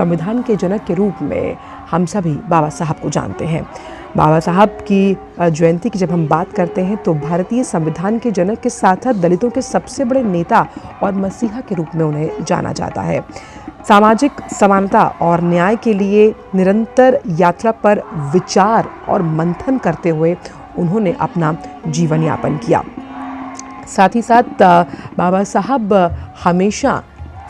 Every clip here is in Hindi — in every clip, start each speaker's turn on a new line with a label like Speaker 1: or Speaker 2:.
Speaker 1: संविधान के जनक के रूप में हम सभी बाबा साहब को जानते हैं। बाबा साहब की जयंती की जब हम बात करते हैं तो भारतीय संविधान के जनक के साथ साथ दलितों के सबसे बड़े नेता और मसीहा के रूप में उन्हें जाना जाता है। सामाजिक समानता और न्याय के लिए निरंतर यात्रा पर विचार और मंथन करते हुए उन्होंने अपना जीवन यापन किया। साथ ही साथ बाबा साहब हमेशा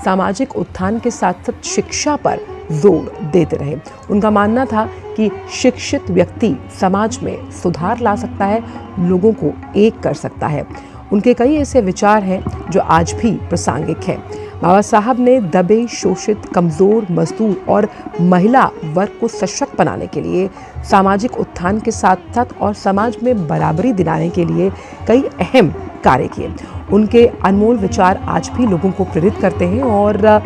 Speaker 1: सामाजिक उत्थान के साथ साथ शिक्षा पर जोर देते रहे। उनका मानना था कि शिक्षित व्यक्ति समाज में सुधार ला सकता है, लोगों को एक कर सकता है। उनके कई ऐसे विचार हैं जो आज भी प्रासंगिक हैं। बाबा साहब ने दबे, शोषित, कमज़ोर, मजदूर और महिला वर्ग को सशक्त बनाने के लिए, सामाजिक उत्थान के साथ साथ और समाज में बराबरी दिलाने के लिए कई अहम कार्य किए। उनके अनमोल विचार आज भी लोगों को प्रेरित करते हैं और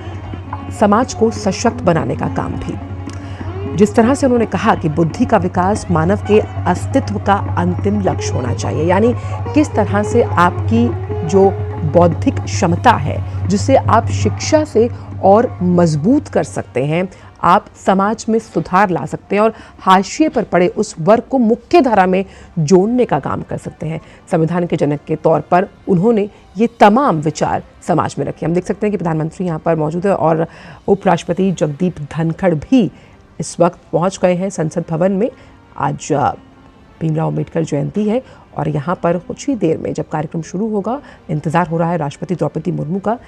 Speaker 1: समाज को सशक्त बनाने का काम भी। जिस तरह से उन्होंने कहा कि बुद्धि का विकास मानव के अस्तित्व का अंतिम लक्ष्य होना चाहिए, यानी किस तरह से आपकी जो बौद्धिक क्षमता है जिसे आप शिक्षा से और मजबूत कर सकते हैं, आप समाज में सुधार ला सकते हैं और हाशिए पर पड़े उस वर्ग को मुख्य धारा में जोड़ने का काम कर सकते हैं। संविधान के जनक के तौर पर उन्होंने ये तमाम विचार समाज में रखे। हम देख सकते हैं कि प्रधानमंत्री यहाँ पर मौजूद है और उपराष्ट्रपति जगदीप धनखड़ भी इस वक्त पहुँच गए हैं संसद भवन में। आज भीमराव अम्बेडकर जयंती है और यहाँ पर कुछ ही देर में जब कार्यक्रम शुरू होगा, इंतज़ार हो रहा है राष्ट्रपति द्रौपदी मुर्मू का।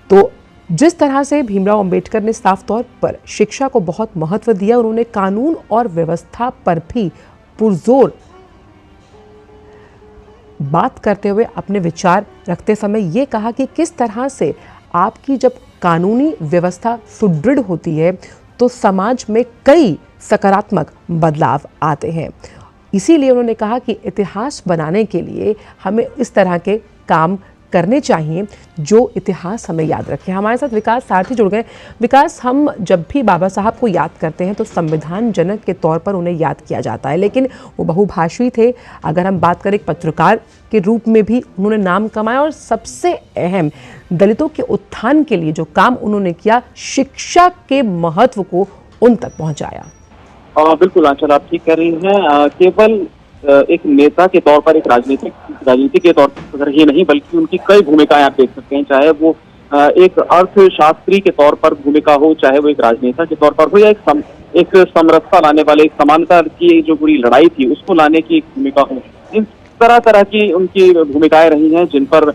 Speaker 1: तो जिस तरह से भीमराव अम्बेडकर ने साफ तौर पर शिक्षा को बहुत महत्व दिया, उन्होंने कानून और व्यवस्था पर भी पुरजोर बात करते हुए अपने विचार रखते समय ये कहा कि किस तरह से आपकी जब कानूनी व्यवस्था सुदृढ़ होती है तो समाज में कई सकारात्मक बदलाव आते हैं। इसीलिए उन्होंने कहा कि इतिहास बनाने के लिए हमें इस तरह के काम करने चाहिए जो इतिहास हमें याद रखे। हमारे साथ विकास सारथी जुड़ गए। विकास, हम जब भी बाबा साहब को याद करते हैं तो संविधान जनक के तौर पर उन्हें याद किया जाता है, लेकिन वो बहुभाषी थे। अगर हम बात करें पत्रकार के रूप में भी उन्होंने नाम कमाया और सबसे अहम दलितों के उत्थान के लिए जो काम उन्होंने किया, शिक्षा के महत्व को उन तक पहुँचाया।
Speaker 2: बिल्कुल आंचल, आप ठीक कह रही हैं। केवल एक नेता के तौर पर, एक राजनीति के तौर पर ही नहीं बल्कि उनकी कई भूमिकाएं आप देख सकते हैं। चाहे वो एक अर्थशास्त्री के तौर पर भूमिका हो, चाहे वो एक राजनेता के तौर पर हो, या एक समरसता लाने वाले, एक समानता की जो पूरी लड़ाई थी उसको लाने की एक भूमिका हो। इन तरह की उनकी भूमिकाएं रही हैं जिन पर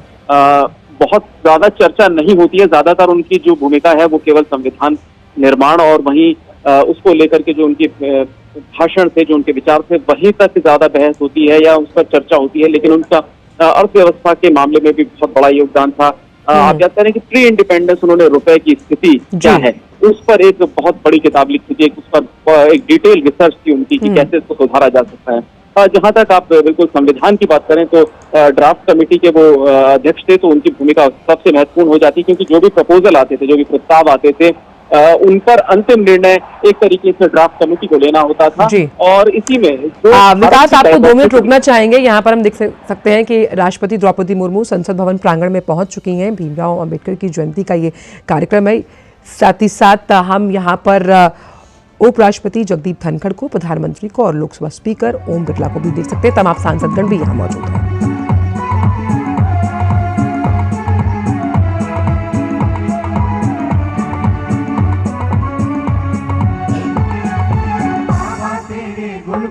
Speaker 2: बहुत ज्यादा चर्चा नहीं होती है। ज्यादातर उनकी जो भूमिका है वो केवल संविधान निर्माण और वहीं उसको लेकर के जो उनके भाषण थे, जो उनके विचार थे, वहीं तक ज्यादा बहस होती है या उस पर चर्चा होती है। लेकिन उनका अर्थव्यवस्था के मामले में भी बहुत बड़ा योगदान था। आप याद करें कि प्री इंडिपेंडेंस उन्होंने रुपए की स्थिति क्या है उस पर एक बहुत बड़ी किताब लिखी थी, उस पर एक डिटेल रिसर्च थी उनकी कि कैसे इसको सुधारा जा सकता है। जहां तक आप बिल्कुल संविधान की बात करें तो ड्राफ्ट कमेटी के वो अध्यक्ष थे, तो उनकी भूमिका सबसे महत्वपूर्ण हो जाती, क्योंकि जो भी प्रपोजल आते थे, जो भी प्रस्ताव आते थे, उन पर अंतिम निर्णय एक तरीके से ड्राफ्ट कमेटी को लेना होता था। और इसी में
Speaker 1: विकास, आपको 2 मिनट रुकना चाहेंगे। यहाँ पर हम देख सकते हैं कि राष्ट्रपति द्रौपदी मुर्मू संसद भवन प्रांगण में पहुंच चुकी हैं। भीमराव अम्बेडकर की जयंती का ये कार्यक्रम है। साथ ही साथ हम यहाँ पर उपराष्ट्रपति जगदीप धनखड़ को, प्रधानमंत्री को और लोकसभा स्पीकर ओम बिरला को भी देख सकते हैं। तमाम सांसदगण भी यहाँ मौजूद हैं।
Speaker 3: गुल